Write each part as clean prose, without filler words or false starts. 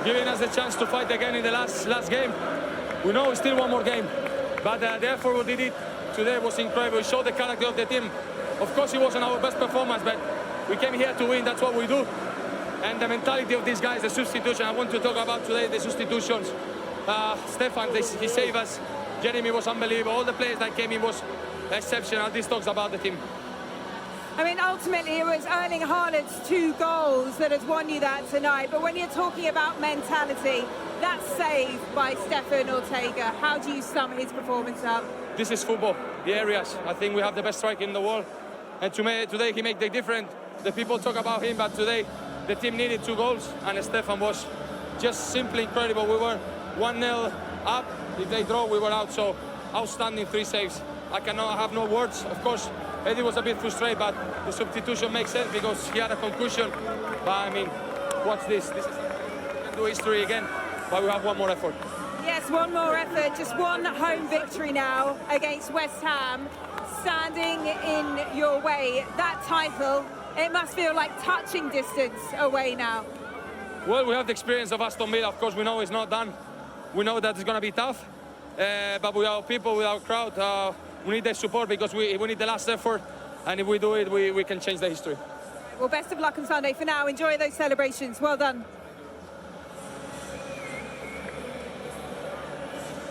giving us the chance to fight again in the last game. We know it's still one more game, but the effort we did it today was incredible. It showed the character of the team. Of course, it wasn't our best performance, but we came here to win. That's what we do. And the mentality of these guys, the substitution. I want to talk about today the substitutions. Stefan, he saved us. Jeremy was unbelievable. All the players that came in was exceptional. This talks about the team. I mean, ultimately, it was Erling Haaland's 2 goals that has won you that tonight. But when you're talking about mentality, that save by Stefan Ortega, how do you sum his performance up? This is football, the areas. I think we have the best striker in the world. And today he made the difference. The people talk about him, but today the team needed 2 goals. And Stefan was just simply incredible. We were 1-0 up. If they draw, we were out. So outstanding 3 saves. I have no words. Of course, Eddie was a bit frustrated, but the substitution makes sense because he had a concussion. But I mean, watch this. This is we can do history again, but we have one more effort. Yes, one more effort. Just one home victory now against West Ham, standing in your way. That title, it must feel like touching distance away now. Well, we have the experience of Aston Villa. Of course, we know it's not done. We know that it's going to be tough. But with our people, with our crowd, we need their support because we need the last effort. And if we do it, we can change the history. Well, best of luck on Sunday. For now, enjoy those celebrations. Well done.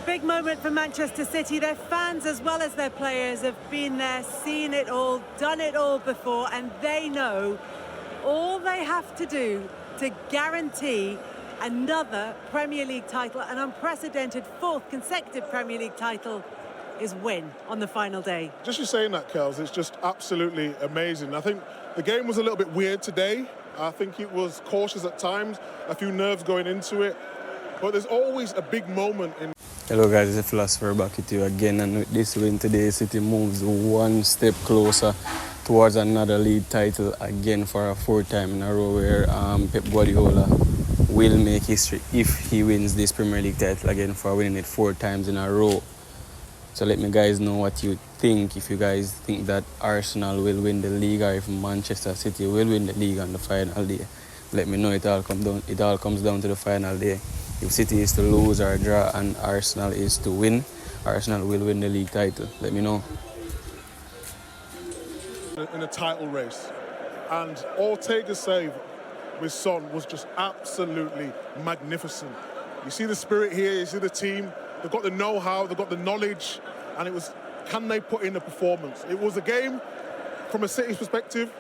Big moment for Manchester City. Their fans as well as their players have been there, seen it all, done it all before, and they know all they have to do to guarantee another Premier League title, an unprecedented 4th consecutive Premier League title, is win on the final day. Just you saying that, Kels, it's just absolutely amazing. I think the game was a little bit weird today. I think it was cautious at times, a few nerves going into it, but there's always a big moment in. Hello guys, it's the Philosopher back with you again, and with this win today, City moves one step closer towards another league title again for a 4th time in a row, where Pep Guardiola will make history if he wins this Premier League title again for winning it 4 times in a row. So let me guys know what you think, if you guys think that Arsenal will win the league or if Manchester City will win the league on the final day. Let me know. It all comes down to the final day. If City is to lose or draw and Arsenal is to win, Arsenal will win the league title. Let me know. In a title race, and Ortega's save with Son was just absolutely magnificent. You see the spirit here, you see the team, they've got the know-how, they've got the knowledge, and it was, can they put in a performance? It was a game, from a City's perspective,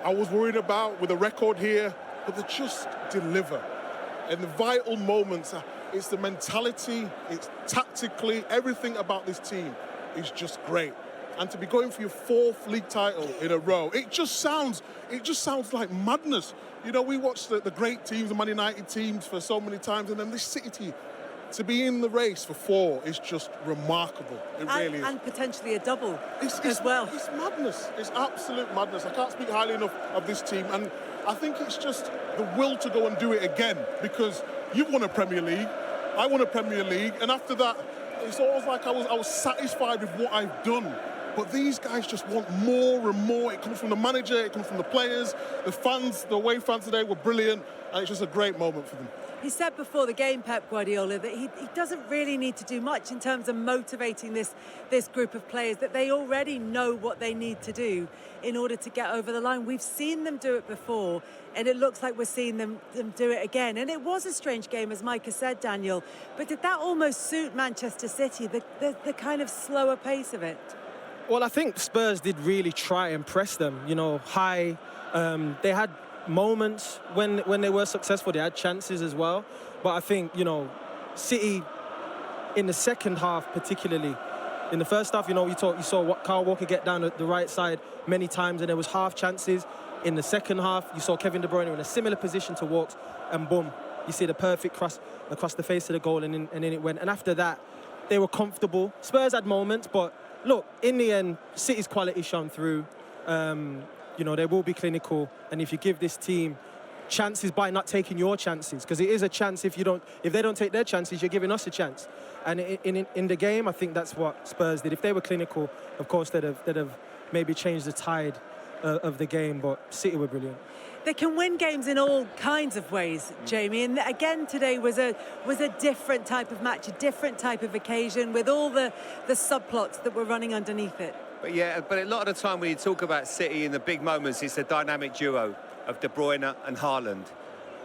I was worried about with a record here, but they just deliver. In the vital moments, it's the mentality, it's tactically, everything about this team is just great. And to be going for your 4th league title in a row, it just sounds like madness. You know, we watched the great teams, the Man United teams for so many times, and then this City team, to be in the race for 4 is just remarkable. It really is. And potentially a double as well. It's madness. It's absolute madness. I can't speak highly enough of this team. And I think it's just the will to go and do it again, because you've won a Premier League, I won a Premier League, and after that, it's almost like I was satisfied with what I've done. But these guys just want more and more. It comes from the manager, it comes from the players, the fans. The away fans today were brilliant, and it's just a great moment for them. He said before the game, Pep Guardiola, that he doesn't really need to do much in terms of motivating this group of players, that they already know what they need to do in order to get over the line. We've seen them do it before, and it looks like we're seeing them do it again. And it was a strange game, as Micah said, Daniel, but did that almost suit Manchester City, the kind of slower pace of it? Well, I think Spurs did really try and press them, you know, high. They had moments when they were successful. They had chances as well. But I think, you know, City in the second half particularly, in the first half, you know, you saw Kyle Walker get down the right side many times, and there was half chances. In the second half, you saw Kevin De Bruyne in a similar position to Walks, and boom, you see the perfect cross across the face of the goal, and then it went. And after that, they were comfortable. Spurs had moments, but look, in the end, City's quality shone through. You know, they will be clinical, and if you give this team chances by not taking your chances, because it is a chance. If they don't take their chances, you're giving us a chance. And in the game, I think that's what Spurs did. If they were clinical, of course, they'd have maybe changed the tide of the game, but City were brilliant. They can win games in all kinds of ways, Jamie. And again, today was a different type of match, a different type of occasion with all the subplots that were running underneath it. But yeah, but a lot of the time when you talk about City in the big moments, it's a dynamic duo of De Bruyne and Haaland.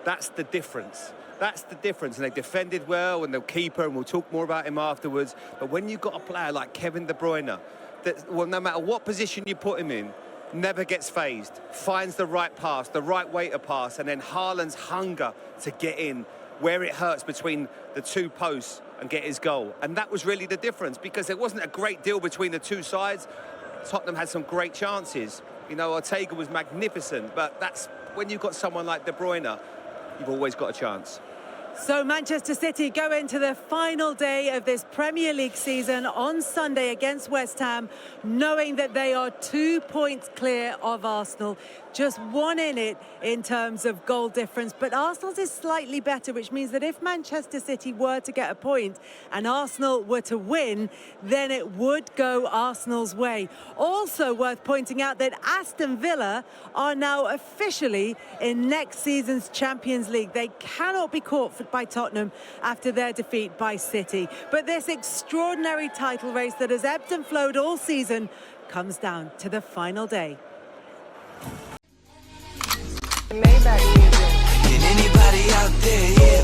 That's the difference. That's the difference. And they defended well, and the keeper, and we'll talk more about him afterwards. But when you've got a player like Kevin De Bruyne, that, well, no matter what position you put him in, never gets phased, finds the right pass, the right way to pass, and then Haaland's hunger to get in where it hurts between the two posts and get his goal. And that was really the difference, because there wasn't a great deal between the two sides. Tottenham had some great chances. You know, Ortega was magnificent, but that's when you've got someone like De Bruyne, you've always got a chance. So Manchester City go into the final day of this Premier League season on Sunday against West Ham, knowing that they are 2 points clear of Arsenal. Just one in it in terms of goal difference, but Arsenal's is slightly better, which means that if Manchester City were to get a point and Arsenal were to win, then it would go Arsenal's way. Also worth pointing out that Aston Villa are now officially in next season's Champions League. They cannot be caught by Tottenham after their defeat by City. But this extraordinary title race that has ebbed and flowed all season comes down to the final day. Maybach music. Can anybody out there hear